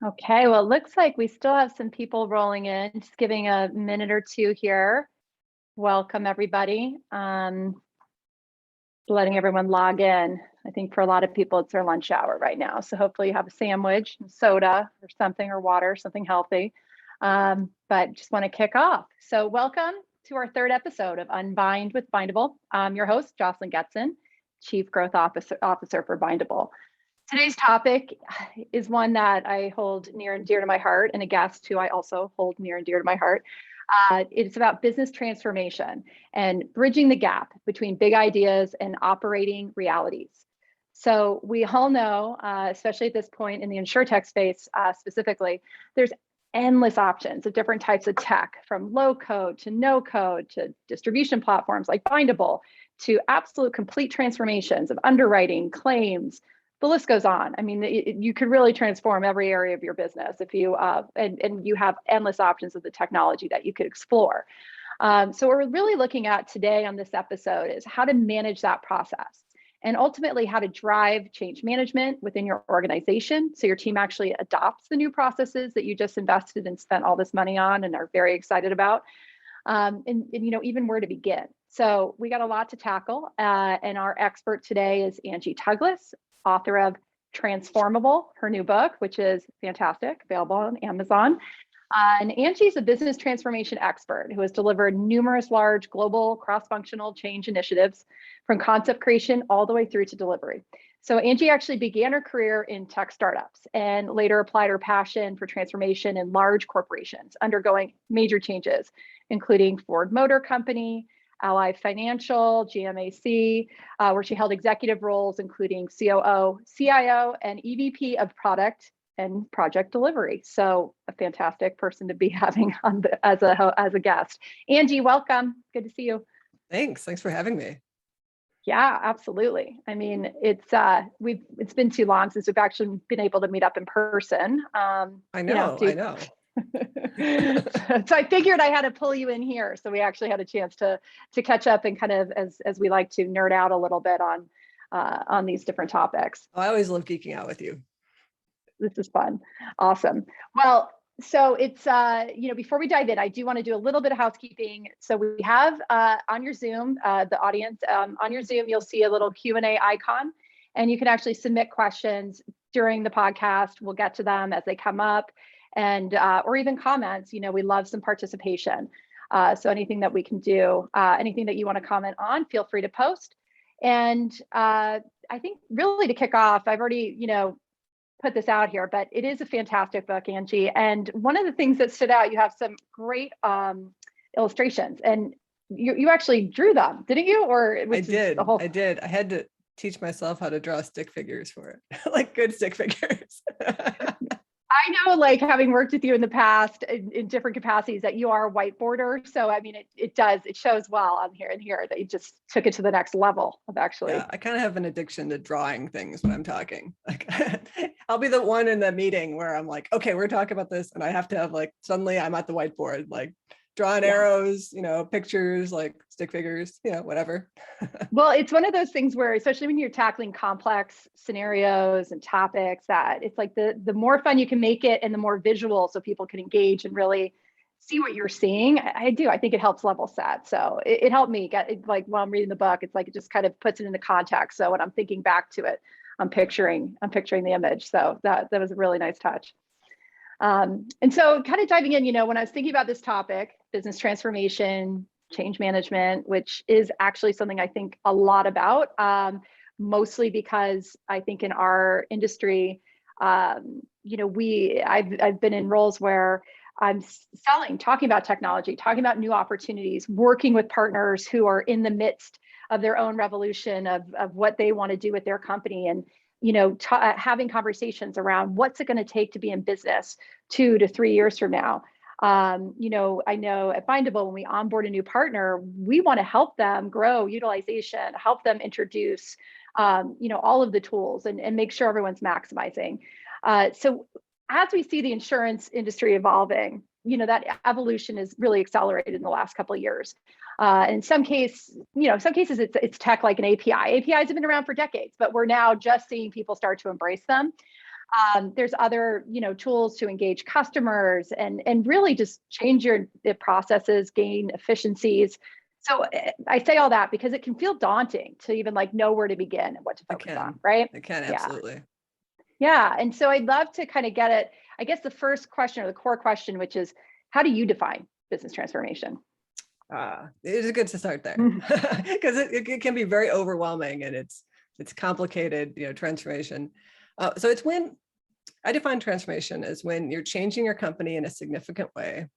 Okay, well, it looks like we still have some people rolling in. Just giving a minute or two here. Welcome, everybody. Letting everyone log in. I think for a lot of people, it's their lunch hour right now. So hopefully you have a sandwich, soda, or something, or water, something healthy. But just want to kick off. So welcome to our third episode of Unbind with Bindable. I'm your host, Jocelyn Getson, Chief Growth Officer for Bindable. Today's topic is one that I hold near and dear to my heart, and a guest who I also hold near and dear to my heart. It's about business transformation and bridging the gap between big ideas and operating realities. So we all know, especially at this point in the insurtech space specifically, there's endless options of different types of tech, from low code to no code to distribution platforms like Bindable to absolute complete transformations of underwriting, claims. The list goes on. I mean, you could really transform every area of your business if you and you have endless options of the technology that you could explore. So what we're really looking at today on this episode is how to manage that process, and ultimately how to drive change management within your organization so your team actually adopts the new processes that you just invested and spent all this money on and are very excited about, and even where to begin. So we got a lot to tackle, and our expert today is Angie Tuglus, author of Transformable, her new book, which is fantastic, available on Amazon. And Angie's a business transformation expert who has delivered numerous large global cross-functional change initiatives from concept creation all the way through to delivery. So Angie actually began her career in tech startups and later applied her passion for transformation in large corporations undergoing major changes, including Ford Motor Company, Ally Financial, GMAC, where she held executive roles, including COO, CIO, and EVP of product and project delivery. So a fantastic person to be having on as a guest. Angie, welcome. Good to see you. Thanks for having me. Yeah, absolutely. I mean, it's been too long since we've actually been able to meet up in person. I know. So I figured I had to pull you in here, so we actually had a chance to catch up and kind of, as we like to, nerd out a little bit on these different topics. I always love geeking out with you. This is fun. Awesome. Well, so it's before we dive in, I do want to do a little bit of housekeeping. So we have on your Zoom, the audience on your Zoom, you'll see a little Q&A icon, and you can actually submit questions during the podcast. We'll get to them as they come up, and or even comments. We love some participation. So anything that we can do, anything that you want to comment on, feel free to post. And I think really to kick off, I've already put this out here, but it is a fantastic book, Angie. And one of the things that stood out, you have some great illustrations, and you actually drew them, didn't you? Or I did. I had to teach myself how to draw stick figures for it, like good stick figures. I know, like, having worked with you in the past in different capacities, that you are a whiteboarder. So, I mean, it shows well on here and here that you just took it to the next level of actually. Yeah, I kind of have an addiction to drawing things when I'm talking. Like, I'll be the one in the meeting where I'm like, okay, we're talking about this. And I have to have, like, suddenly I'm at the whiteboard, like drawing arrows, pictures, like stick figures, whatever. Well, it's one of those things where, especially when you're tackling complex scenarios and topics, that it's like the more fun you can make it and the more visual, so people can engage and really see what you're seeing. I think it helps level set. So it helped me get it, like, while I'm reading the book, it's like it just kind of puts it into context. So when I'm thinking back to it, I'm picturing the image. So that was a really nice touch. And so kind of diving in, when I was thinking about this topic, business transformation, change management, which is actually something I think a lot about, mostly because I think in our industry, I've been in roles where I'm talking about technology, talking about new opportunities, working with partners who are in the midst of their own revolution of what they want to do with their company, and having conversations around what's it going to take to be in business 2 to 3 years from now. I know at Bindable, when we onboard a new partner, we want to help them grow utilization, help them introduce, all of the tools, and make sure everyone's maximizing. So as we see the insurance industry evolving, that evolution is really accelerated in the last couple of years. In some cases, it's tech like an API. APIs have been around for decades, but we're now just seeing people start to embrace them. There's other, tools to engage customers and really just change the processes, gain efficiencies. So I say all that because it can feel daunting to even like know where to begin and what to focus on, right? It can, Yeah. absolutely. Yeah. And so I'd love to kind of get it, I guess the first question or the core question, which is, how do you define business transformation? It is good to start there because it can be very overwhelming and it's complicated, transformation. So it's when I define transformation as when you're changing your company in a significant way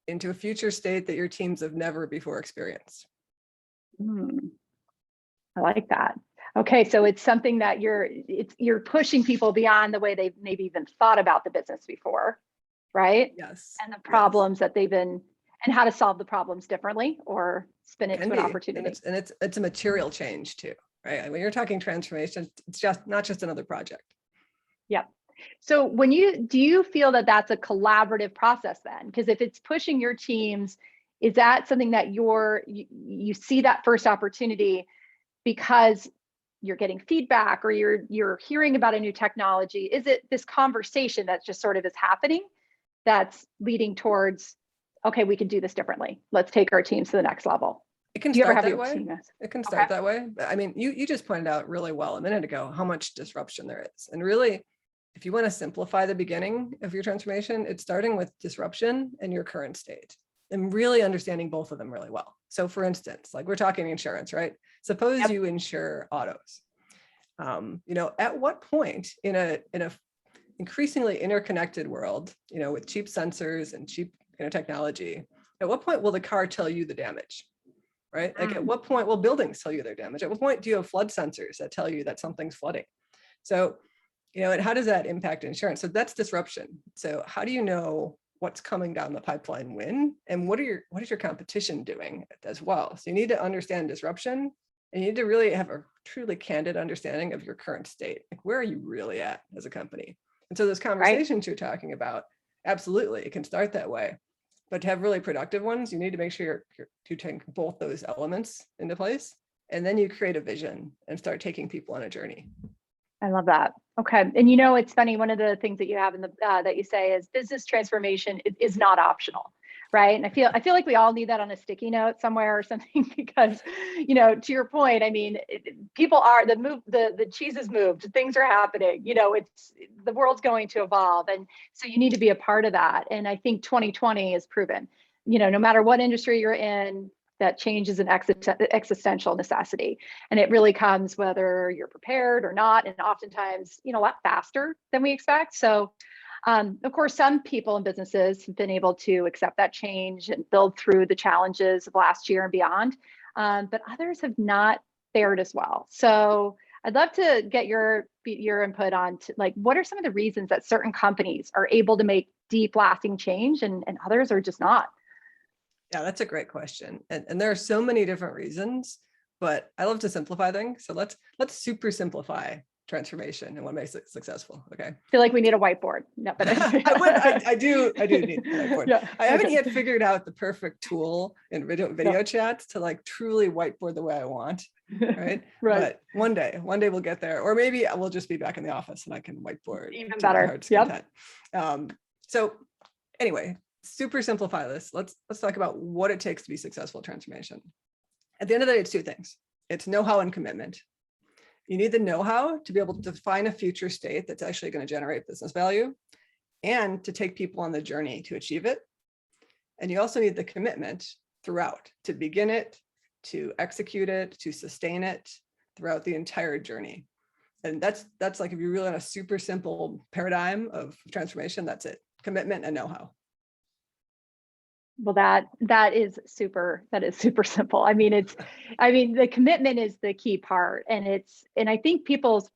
into a future state that your teams have never before experienced. I like that. Okay, so it's something that you're pushing people beyond the way they've maybe even thought about the business before, right? Yes. And the problems that they've been, and how to solve the problems differently or spin it to an opportunity. And it's a material change too, right? When you're talking transformation, it's just not just another project. Yep. So do you feel that that's a collaborative process then? Because if it's pushing your teams, is that something that you see that first opportunity because you're getting feedback or you're hearing about a new technology? Is it this conversation that just sort of is happening that's leading towards, okay, we can do this differently. Let's take our teams to the next level. It can start that way. It can start that way. I mean, you just pointed out really well a minute ago how much disruption there is. And really, if you want to simplify the beginning of your transformation, it's starting with disruption and your current state and really understanding both of them really well. So for instance, like we're talking insurance, right? Suppose you insure autos. At what point in a increasingly interconnected world, with cheap sensors and cheap technology, at what point will the car tell you the damage? Right? Like at what point will buildings tell you their damage? At what point do you have flood sensors that tell you that something's flooding? So, and how does that impact insurance? So that's disruption. So how do you know what's coming down the pipeline when, and what is your competition doing as well? So you need to understand disruption and you need to really have a truly candid understanding of your current state. Like where are you really at as a company? And so those conversations you're talking about, absolutely, it can start that way. But to have really productive ones, you need to make sure you take both those elements into place, and then you create a vision and start taking people on a journey. I love that. Okay, and it's funny. One of the things that you have in the that you say is business transformation is not optional, right? And I feel like we all need that on a sticky note somewhere or something because, to your point, I mean, people are the cheese is moved, things are happening. It's the world's going to evolve, and so you need to be a part of that. And I think 2020 has proven, no matter what industry you're in, that change is an existential necessity. And it really comes whether you're prepared or not, and oftentimes, a lot faster than we expect. So, of course, some people and businesses have been able to accept that change and build through the challenges of last year and beyond, but others have not fared as well. So I'd love to get your input on what are some of the reasons that certain companies are able to make deep lasting change and others are just not? Yeah, that's a great question. And there are so many different reasons, but I love to simplify things. So let's super simplify transformation and what makes it successful. Okay. I feel like we need a whiteboard. No, but I do need a whiteboard. Yeah, I haven't yet figured out the perfect tool in video chats to truly whiteboard the way I want. Right. Right. But one day we'll get there, or maybe we'll just be back in the office and I can whiteboard even better. Yep. So anyway, super simplify this. Let's talk about what it takes to be successful at transformation. At the end of the day, it's two things. It's know-how and commitment. You need the know-how to be able to define a future state that's actually going to generate business value and to take people on the journey to achieve it. And you also need the commitment throughout to begin it, to execute it, to sustain it throughout the entire journey. And that's like, if you really want a super simple paradigm of transformation, that's it. Commitment and know-how. Well, that is super simple. I mean, the commitment is the key part. And I think people's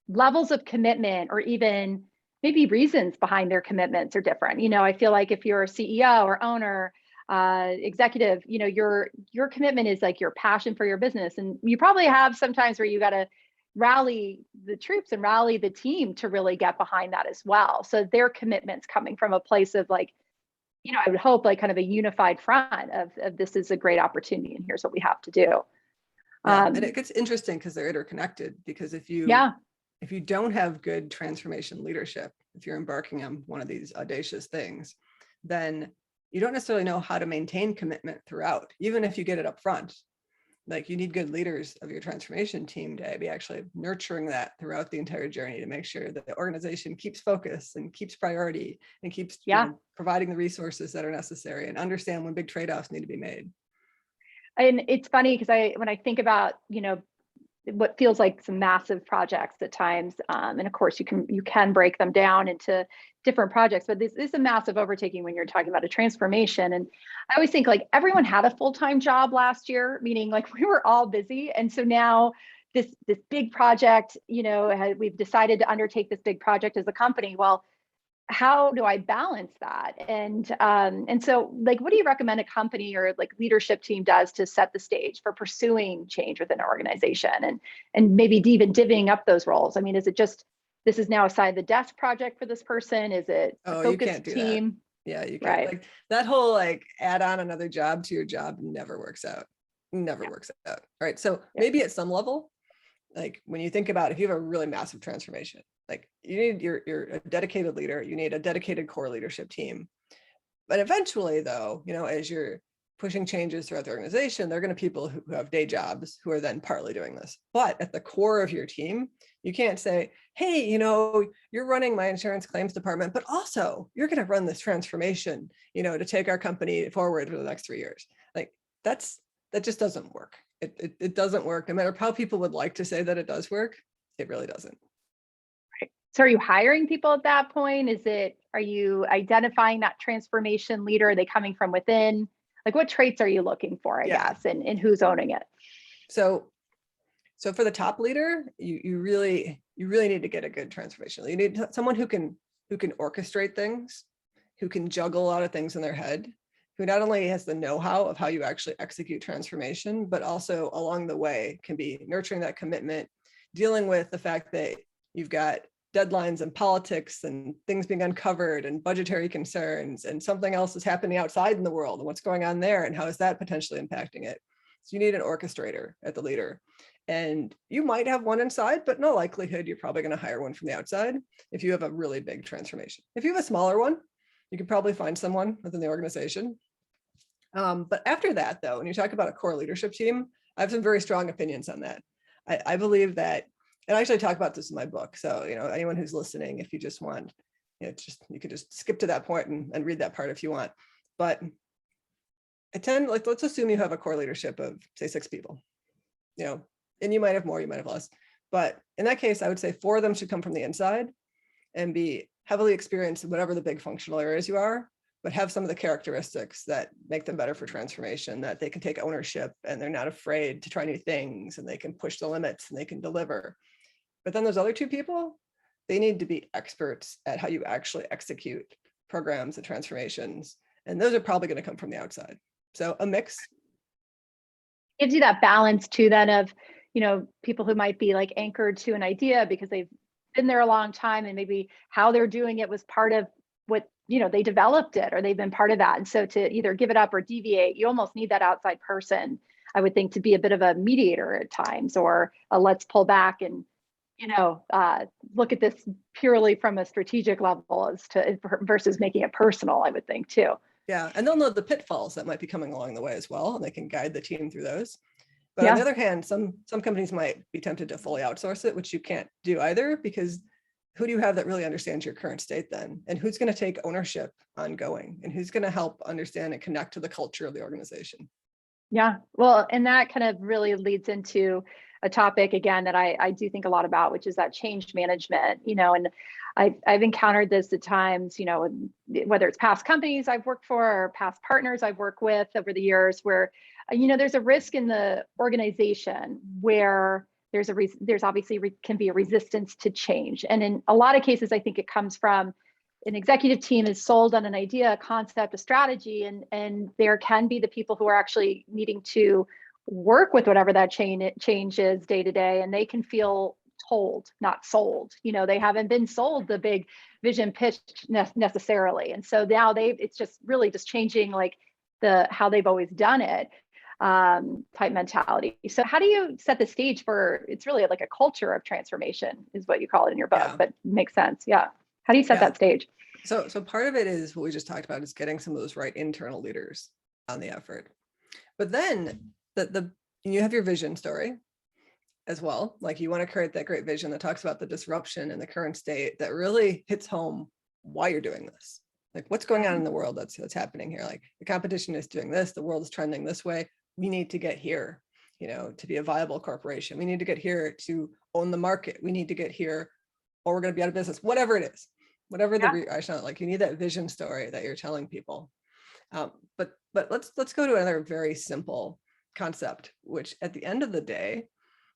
levels of commitment or even maybe reasons behind their commitments are different. I feel like if you're a CEO or owner, executive, your commitment is like your passion for your business. And you probably have sometimes where you got to rally the troops and rally the team to really get behind that as well. So their commitment's coming from a place of I would hope kind of a unified front of this is a great opportunity and here's what we have to do. And it gets interesting because they're interconnected, because if you if you don't have good transformation leadership, if you're embarking on one of these audacious things, then you don't necessarily know how to maintain commitment throughout, even if you get it up front. Like, you need good leaders of your transformation team to be actually nurturing that throughout the entire journey to make sure that the organization keeps focus and keeps priority and keeps providing the resources that are necessary and understand when big trade-offs need to be made. And it's funny because when I think about, what feels like some massive projects at times, and of course you can break them down into different projects, but this is a massive overtaking when you're talking about a transformation. And I always think like everyone had a full-time job last year, meaning like we were all busy, and so now this big project, we've decided to undertake this big project as a company. Well, how do I balance that? And so like, what do you recommend a company or like leadership team does to set the stage for pursuing change within an organization, and maybe even divvying up those roles? I mean, is it just, this is now a side of the desk project for this person? Is it a focused team? Yeah, you can't. Right. Like that whole like add on another job to your job never works out. Works out. All right. So maybe at some level, like when you think about if you have a really massive transformation, like you need you're a dedicated leader, you need a dedicated core leadership team. But eventually though, as you're pushing changes throughout the organization, there are going to be people who have day jobs who are then partly doing this. But at the core of your team, you can't say, hey, you're running my insurance claims department, but also you're going to run this transformation, to take our company forward for the next 3 years. Like that just doesn't work. It doesn't work. No matter how people would like to say that it does work, it really doesn't. Right. So are you hiring people at that point? Are you identifying that transformation leader? Are they coming from within? Like what traits are you looking for, I guess, and who's owning it? So for the top leader, you really need to get a good transformation. You need someone who can orchestrate things, who can juggle a lot of things in their head, who not only has the know-how of how you actually execute transformation, but also along the way can be nurturing that commitment, dealing with the fact that you've got deadlines and politics and things being uncovered and budgetary concerns and something else is happening outside in the world and what's going on there and how is that potentially impacting it. So you need an orchestrator at the leader. And you might have one inside, but in all likelihood, you're probably going to hire one from the outside if you have a really big transformation. If you have a smaller one, you can probably find someone within the organization. But after that, though, when you talk about a core leadership team, I have some very strong opinions on that. I believe that, and I actually talk about this in my book. So, anyone who's listening, if you just want, you could just skip to that point and read that part if you want. But let's assume you have a core leadership of say 6 people, and you might have more, you might have less. But in that case, I would say 4 of them should come from the inside and be heavily experienced in whatever the big functional areas you are, but have some of the characteristics that make them better for transformation, that they can take ownership and they're not afraid to try new things and they can push the limits and they can deliver. But then those other 2 people, they need to be experts at how you actually execute programs and transformations. And those are probably going to come from the outside. So a mix. Gives you that balance too, then of, people who might be like anchored to an idea because they've been there a long time and maybe how they're doing it was part of what, they developed it or they've been part of that. And so to either give it up or deviate, you almost need that outside person, I would think, to be a bit of a mediator at times, or a let's pull back and, look at this purely from a strategic level versus making it personal, I would think too. Yeah, and they'll know the pitfalls that might be coming along the way as well, and they can guide the team through those. But on the other hand, some companies might be tempted to fully outsource it, which you can't do either, because who do you have that really understands your current state then? And who's going to take ownership ongoing? And who's going to help understand and connect to the culture of the organization? Yeah, well, and that kind of really leads into a topic, again, that I do think a lot about, which is that change management, and I've encountered this at times, whether it's past companies I've worked for or past partners I've worked with over the years, where, there's a risk in the organization where there's obviously can be a resistance to change. And in a lot of cases, I think it comes from an executive team is sold on an idea, a concept, a strategy, and there can be the people who are actually needing to work with whatever that change is day to day, and they can feel told, not sold. They haven't been sold the big vision pitch necessarily, and so now it's just really just changing like how they've always done it. type mentality. So how do you set the stage for, it's really like a culture of transformation is what you call it in your book, Yeah. but makes sense. Yeah. How do you set Yeah. that stage? So part of it is what we just talked about, is getting some of those right internal leaders on the effort. But then you have your vision story as well. Like, you want to create that great vision that talks about the disruption in the current state that really hits home why you're doing this. Like, what's going on in the world that's happening here? Like, the competition is doing this, the world is trending this way. We need to get here, to be a viable corporation. We need to get here to own the market. We need to get here or we're going to be out of business, whatever it is, whatever the rationale, like, you need that vision story that you're telling people. But let's go to another very simple concept, which at the end of the day,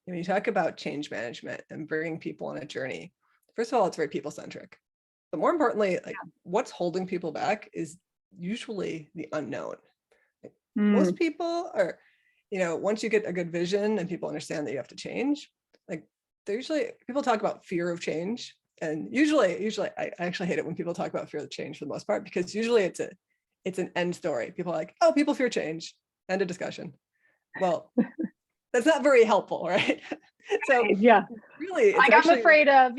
when you talk about change management and bringing people on a journey, first of all, it's very people centric. But more importantly, like, what's holding people back is usually the unknown. Like, most people are, once you get a good vision and people understand that you have to change, like, people talk about fear of change. And usually I actually hate it when people talk about fear of change for the most part, because usually it's an end story. People are like, oh, people fear change, end of discussion. Well, that's not very helpful, right? So yeah, really, it's I'm afraid of,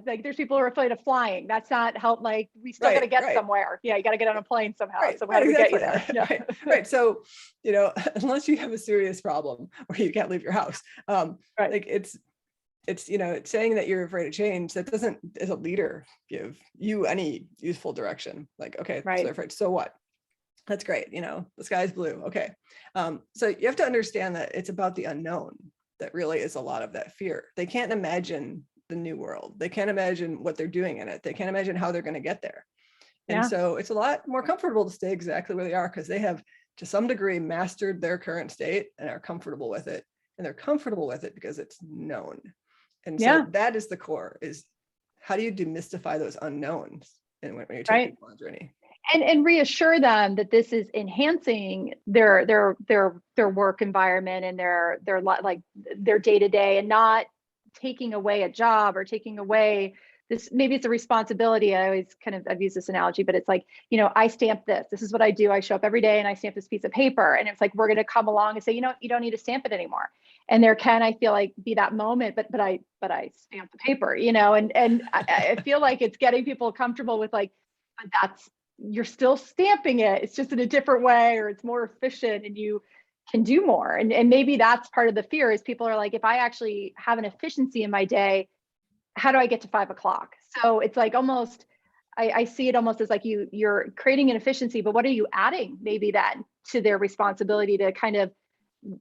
like, there's people who are afraid of flying. That's not help. Like, we still got to get somewhere. Yeah, you got to get on a plane somehow. So how do we get you there? Yeah. Right. So, unless you have a serious problem where you can't leave your house, like, it's saying that you're afraid of change, that doesn't, as a leader, give you any useful direction. Like, okay, so they're afraid. So what? That's great. The sky's blue. Okay. So you have to understand that it's about the unknown that really is a lot of that fear. They can't imagine the new world. They can't imagine what they're doing in it. They can't imagine how they're going to get there. And so it's a lot more comfortable to stay exactly where they are, because they have, to some degree, mastered their current state and are comfortable with it. And they're comfortable with it because it's known. And so that is the core, is how do you demystify those unknowns and when you're taking people on a journey? And reassure them that this is enhancing their work environment and their day-to-day, and not taking away a job or taking away this. Maybe it's a responsibility. I've used this analogy, but it's like, I stamp this. This is what I do. I show up every day and I stamp this piece of paper. And it's like, we're going to come along and say, you don't need to stamp it anymore. And there can, I feel like, be that moment, but I stamp the paper, and I feel like it's getting people comfortable with, like, but you're still stamping it. It's just in a different way, or it's more efficient and you can do more. And maybe that's part of the fear, is people are like, if I actually have an efficiency in my day, how do I get to 5 o'clock? So it's like, almost, I see it almost as like you're creating an efficiency, but what are you adding maybe then to their responsibility to kind of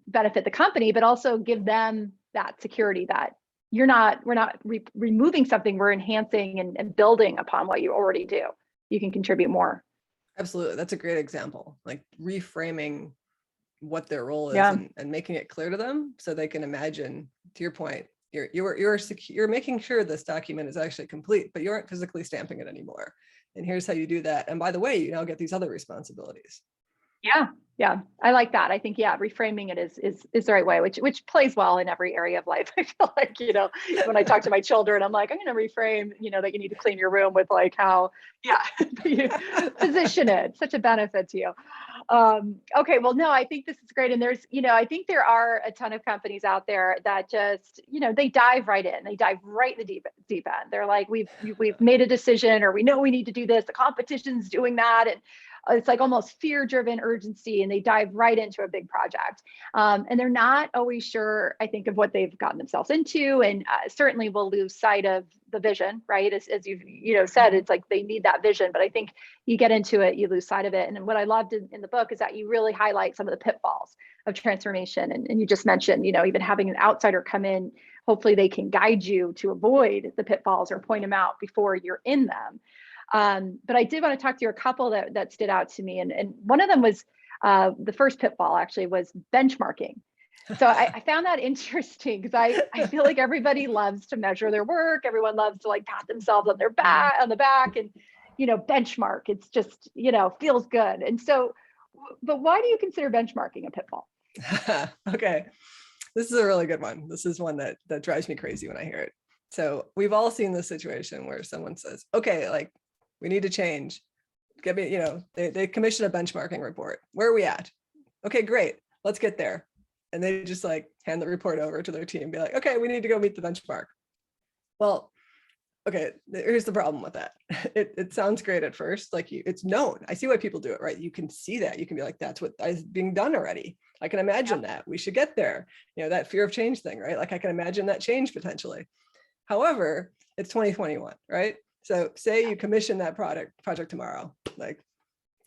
benefit the company, but also give them that security that we're not removing something, we're enhancing and building upon what you already do. You can contribute more. Absolutely. That's a great example. Like, reframing what their role is and making it clear to them so they can imagine, to your point, you're making sure this document is actually complete, but you aren't physically stamping it anymore. And here's how you do that. And by the way, you now get these other responsibilities. Yeah. I like that. I think, reframing it is the right way, which plays well in every area of life. I feel like, when I talk to my children, I'm like, I'm going to reframe, that you need to clean your room with, like, how, you position it. Such a benefit to you. Okay. Well, no, I think this is great. And there's, I think there are a ton of companies out there that just, they dive right in. They dive right in the deep end. They're like, we've made a decision, or we know we need to do this. The competition's doing that. And it's like almost fear-driven urgency, and they dive right into a big project. And they're not always sure, I think, of what they've gotten themselves into, and certainly will lose sight of the vision, right? As you've said, it's like they need that vision, but I think you get into it, you lose sight of it. And what I loved in the book is that you really highlight some of the pitfalls of transformation. And you just mentioned, even having an outsider come in, hopefully they can guide you to avoid the pitfalls or point them out before you're in them. But I did want to talk to you a couple that stood out to me. And one of them was the first pitfall actually was benchmarking. So I found that interesting, because I feel like everybody loves to measure their work. Everyone loves to, like, pat themselves on the back and, benchmark. It's just, feels good. And so, but why do you consider benchmarking a pitfall? Okay. This is a really good one. This is one that drives me crazy when I hear it. So we've all seen this situation where someone says, okay, like, we need to change. Get me, they commission a benchmarking report. Where are we at? Okay, great. let's get there. And they just like hand the report over to their team and be like, okay, we need to go meet the benchmark. Well, okay, here's the problem with that. It sounds great at first, like it's known. I see why people do it, right? You can see that. You can be like, that's what is being done already. I can imagine that. We should get there. You know, that fear of change thing, right? Like I can imagine that change potentially. However, it's 2021, right? So say you commission that project tomorrow, like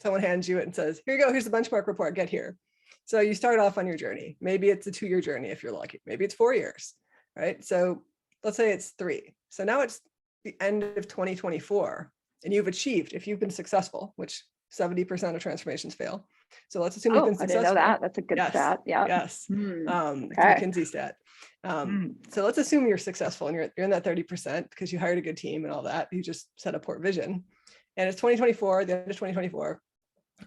someone hands you it and says, here you go, here's the benchmark report, get here. So you start off on your journey. Maybe it's a 2-year journey if you're lucky. Maybe it's 4 years, right? So let's say it's 3. So now it's the end of 2024 and you've achieved, if you've been successful, which 70% of transformations fail. So let's assume you've been successful. I didn't know that. That's a good stat. Yeah. Yes. It's a Okay. McKinsey stat. So let's assume you're successful and you're in that 30% because you hired a good team and all that. You just set a port vision. And it's 2024, the end of 2024,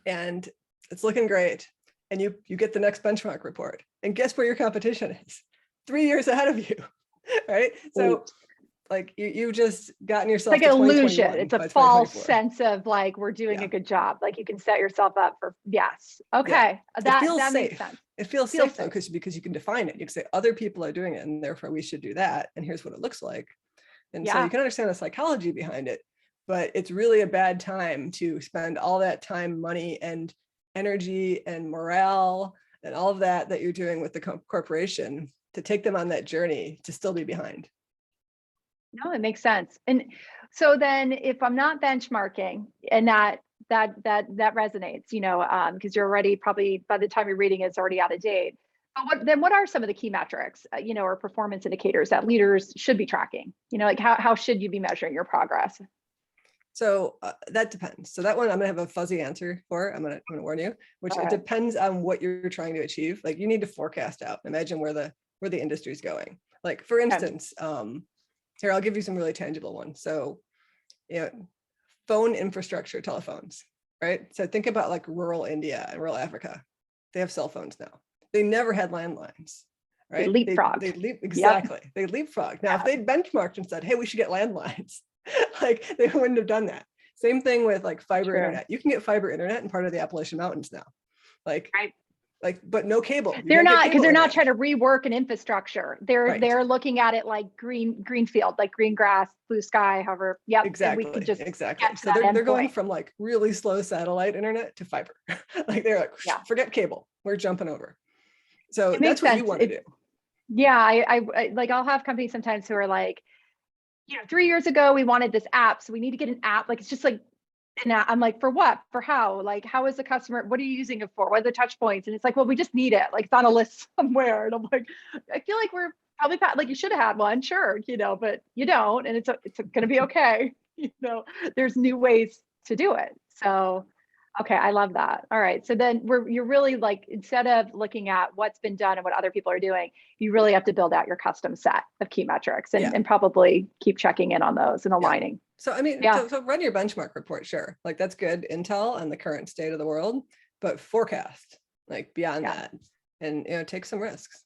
and it's looking great. And you get the next benchmark report. And guess where your competition is? 3 years ahead of you, right? So like you've just gotten yourself like an illusion. It's a false sense of like, we're doing a good job. Like you can set yourself up for, yes. Okay. That makes sense. It feels safe though, because you can define it. You can say other people are doing it and therefore we should do that. And here's what it looks like. And so you can understand the psychology behind it, but it's really a bad time to spend all that time, money, and energy and morale and all of that you're doing with the corporation to take them on that journey to still be behind. No, it makes sense. And so then if I'm not benchmarking, and that resonates, you know, because you're already probably by the time you're reading it's already out of date. But what are some of the key metrics, you know, or performance indicators that leaders should be tracking? You know, like how should you be measuring your progress? So that depends. So that one I'm gonna have a fuzzy answer for. I'm gonna warn you, which it depends on what you're trying to achieve. Like you need to forecast out, imagine where the industry is going. Like for instance, here, I'll give you some really tangible ones. So, you know, phone infrastructure, telephones, right? So think about like rural India and rural Africa. They have cell phones now. They never had landlines, right? They leapfrogged. Exactly. They leapfrogged. Now, if they'd benchmarked and said, hey, we should get landlines, like they wouldn't have done that. Same thing with like fiber internet. You can get fiber internet in part of the Appalachian Mountains now. Like, but no cable. They're not, because they're not trying to rework an infrastructure. They're looking at it like greenfield, like green grass, blue sky, however. Yep. Exactly. So they're going from like really slow satellite internet to fiber. Like they're like, forget cable. We're jumping over. So that's what you want to do. Yeah. I like, I'll have companies sometimes who are like, you know, 3 years ago, we wanted this app. So we need to get an app. Like, it's just like, and I'm like, for what? For how? Like, how is the customer? What are you using it for? What are the touch points? And it's like, well, we just need it. Like, it's on a list somewhere. And I'm like, I feel like we're probably like, you should have had one, sure, you know, but you don't, and it's going to be okay. You know, there's new ways to do it. So, okay, I love that. All right, so then you're really like, instead of looking at what's been done and what other people are doing, you really have to build out your custom set of key metrics and probably keep checking in on those and aligning. So, I mean, so run your benchmark report, sure. Like that's good intel on the current state of the world, but forecast like beyond that and, you know, take some risks.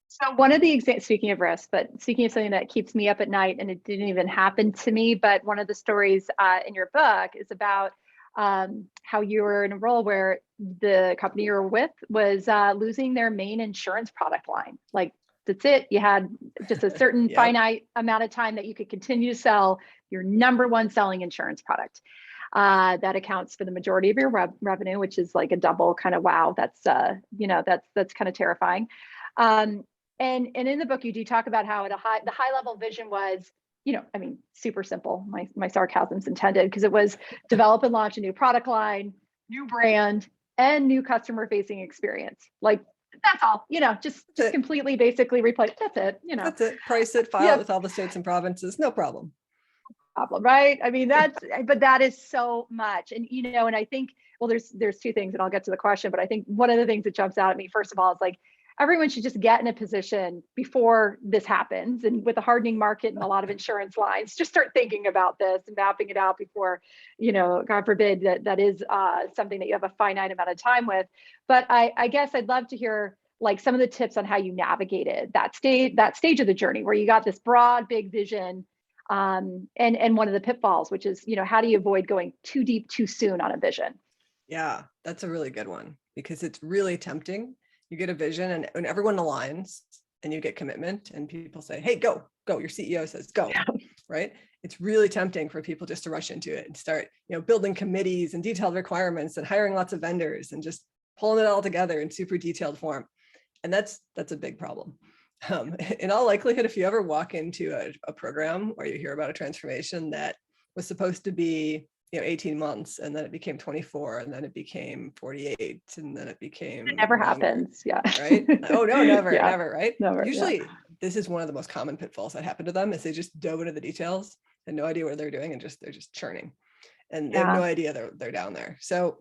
So one of the speaking of risks, but speaking of something that keeps me up at night, and it didn't even happen to me, but one of the stories in your book is about how you were in a role where the company you were with was losing their main insurance product line. Like, that's it. You had just a certain finite amount of time that you could continue to sell your number one selling insurance product. That accounts for the majority of your revenue, which is like a double kind of wow. That's you know, that's kind of terrifying. And in the book, you do talk about how the high level vision was, you know, I mean, super simple. My sarcasm's intended, because it was develop and launch a new product line, new brand, and new customer facing experience. Like, that's all, you know, just completely basically replace. That's it, you know. That's it. Price it, file it with all the states and provinces, no problem. Right? I mean, but that is so much. And, you know, and I think, well, there's two things, and I'll get to the question, but I think one of the things that jumps out at me, first of all, is like, everyone should just get in a position before this happens. And with a hardening market and a lot of insurance lines, just start thinking about this and mapping it out before, you know, God forbid that is something that you have a finite amount of time with. But I guess I'd love to hear like some of the tips on how you navigated that stage of the journey where you got this broad, big vision, and one of the pitfalls, which is, you know, how do you avoid going too deep too soon on a vision? Yeah, that's a really good one. because it's really tempting. You get a vision and everyone aligns and you get commitment and people say, hey, go, your CEO says, go, right? It's really tempting for people just to rush into it and start, building committees and detailed requirements and hiring lots of vendors and just pulling it all together in super detailed form. And that's a big problem. In all likelihood, if you ever walk into a program where you hear about a transformation that was supposed to be 18 months and then it became 24 and then it became 48 and then it became it never longer, happens. Yeah. right? Oh no, never, Yeah. never, right? Never, Usually this is one of the most common pitfalls that happen to them is they just dove into the details and no idea what they're doing and they're just churning and they have no idea they're down there. So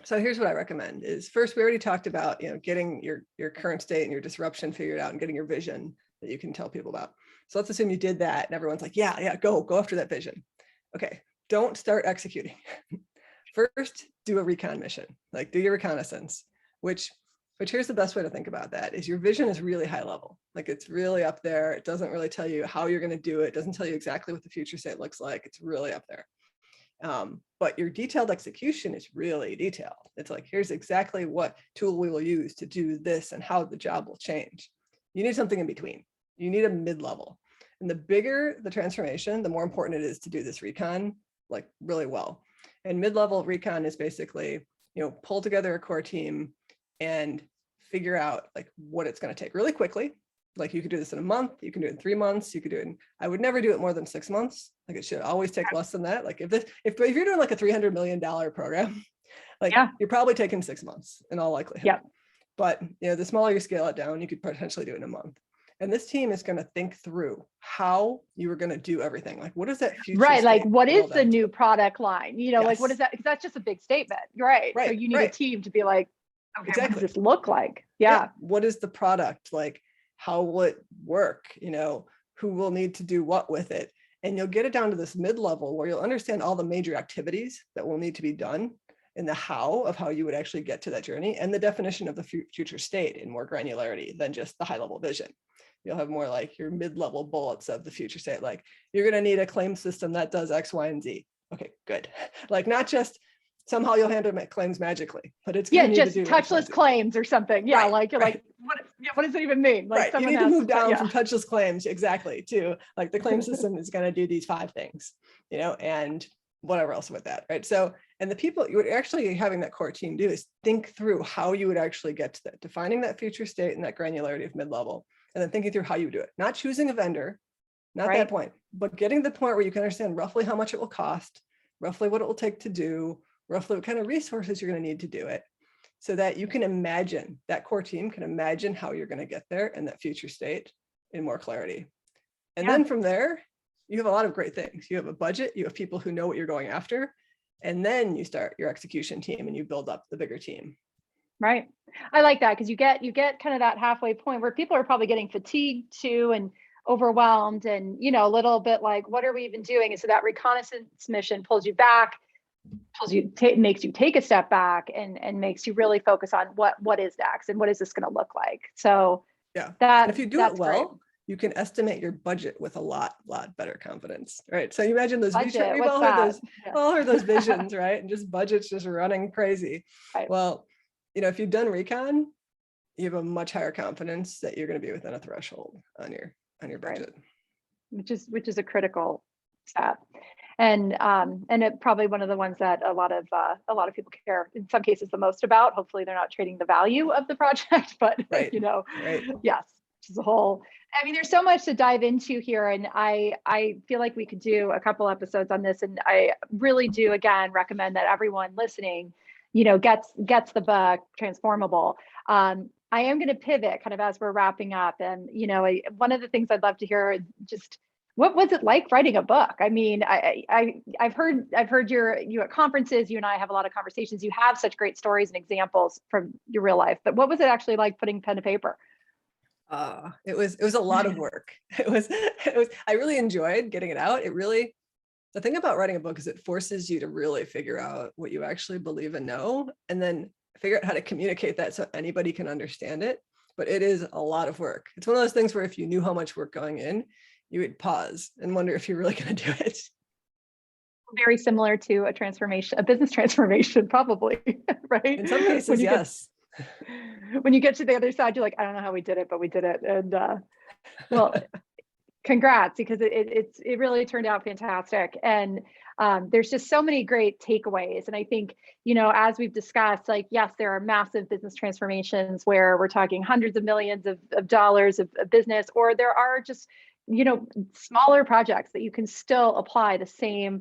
here's what I recommend is first, we already talked about, getting your current state and your disruption figured out and getting your vision that you can tell people about. So let's assume you did that and everyone's like, yeah, go after that vision. Okay, don't start executing. First, do a recon mission, like do your reconnaissance, which here's the best way to think about that is your vision is really high level. Like it's really up there. It doesn't really tell you how you're going to do it. It doesn't tell you exactly what the future state looks like. It's really up there. But your detailed execution is really detailed. It's like, here's exactly what tool we will use to do this and how the job will change. You need something in between. You need a mid-level. And the bigger the transformation, the more important it is to do this recon like really well. And mid-level recon is basically, pull together a core team and figure out like what it's going to take really quickly. Like you could do this in a month, you can do it in 3 months, you could do it I would never do it more than 6 months. Like it should always take less than that. Like if you're doing like a $300 million program, like you're probably taking 6 months in all likelihood. Yeah. But the smaller you scale it down, you could potentially do it in a month. And this team is going to think through how you are going to do everything. Like, what is that future? Right. Like, what is the new product line? Yes. Like, what is that? Because that's just a big statement. Right. So you need a team to be like, okay, what does this look like? Yeah. What is the product? Like, how will it work? Who will need to do what with it? And you'll get it down to this mid-level where you'll understand all the major activities that will need to be done and the how of how you would actually get to that journey and the definition of the future state in more granularity than just the high-level vision. You'll have more like your mid-level bullets of the future state. Like you're going to need a claim system that does X, Y, and Z. Okay, good. Like not just somehow you'll handle claims magically, but it's going to need just to do touchless claims or something. Yeah, right, like you're like, what does it even mean? Like you need to move down from touchless claims exactly to like the claim system is going to do these 5 things, and whatever else with that, right? So, and the people you would actually having that core team do is think through how you would actually get to that, defining that future state and that granularity of mid-level. And then thinking through how you do it, not choosing a vendor, not that point, but getting to the point where you can understand roughly how much it will cost, roughly what it will take to do, roughly what kind of resources you're going to need to do it, so that you can imagine, that core team can imagine how you're going to get there in that future state in more clarity. And then from there, you have a lot of great things. You have a budget, you have people who know what you're going after, and then you start your execution team and you build up the bigger team. Right. I like that because you get kind of that halfway point where people are probably getting fatigued too and overwhelmed and, a little bit like, what are we even doing? And so that reconnaissance mission pulls you back, makes you take a step back and makes you really focus on what is next and what is this going to look like? So and if you do it well, great. You can estimate your budget with a lot better confidence, right? So you imagine those we've all heard those visions, right? And just budgets just running crazy. Right. Well, if you've done recon, you have a much higher confidence that you're going to be within a threshold on your budget, which is a critical step, and it probably one of the ones that a lot of people care in some cases the most about. Hopefully, they're not trading the value of the project, but yes, which is a whole. I mean, there's so much to dive into here, and I feel like we could do a couple episodes on this, and I really do again recommend that everyone listening gets the book Transformable. I am going to pivot kind of as we're wrapping up. And, one of the things I'd love to hear is just what was it like writing a book? I mean, I've heard you at conferences, you and I have a lot of conversations. You have such great stories and examples from your real life, but what was it actually like putting pen to paper? It was a lot of work. It was, I really enjoyed getting it out. The thing about writing a book is it forces you to really figure out what you actually believe and know, and then figure out how to communicate that so anybody can understand it. But it is a lot of work. It's one of those things where if you knew how much work going in, you would pause and wonder if you're really going to do it. very similar to a transformation, a business transformation, probably, right? In some cases, yes. When you get to the other side, you're like, I don't know how we did it, but we did it. And well, congrats, because it really turned out fantastic. And there's just so many great takeaways. And I think, as we've discussed, like, yes, there are massive business transformations where we're talking hundreds of millions of dollars of business, or there are just, smaller projects that you can still apply the same,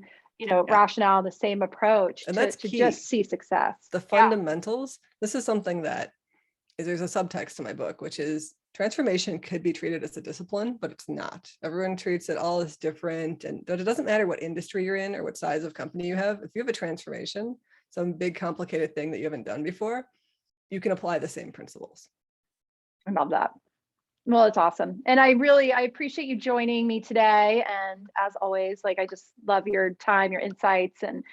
rationale, the same approach And that's to key. just see success. The fundamentals. This is something that there's a subtext to my book, which is transformation could be treated as a discipline, but it's not. Everyone treats it all as different. And it doesn't matter what industry you're in or what size of company you have. If you have a transformation, some big complicated thing that you haven't done before, you can apply the same principles. I love that. Well, it's awesome. And I appreciate you joining me today. And as always, like, I just love your time, your insights, and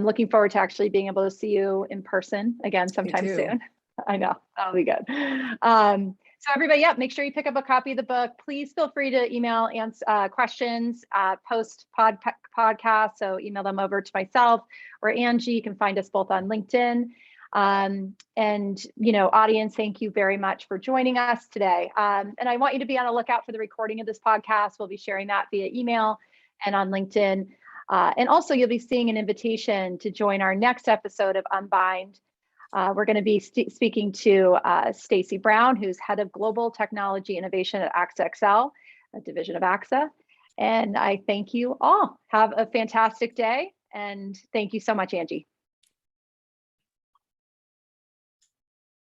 looking forward to actually being able to see you in person again sometime soon. I know, that'll be good. So everybody, make sure you pick up a copy of the book. Please feel free to email questions, post podcast. So email them over to myself or Angie. You can find us both on LinkedIn. And, audience, thank you very much for joining us today. And I want you to be on the lookout for the recording of this podcast. We'll be sharing that via email and on LinkedIn. And also, you'll be seeing an invitation to join our next episode of UNBIND. We're going to be speaking to Stacy Brown, who's head of global technology innovation at AXA XL, a division of AXA. And I thank you all. Have a fantastic day. And thank you so much, Angie.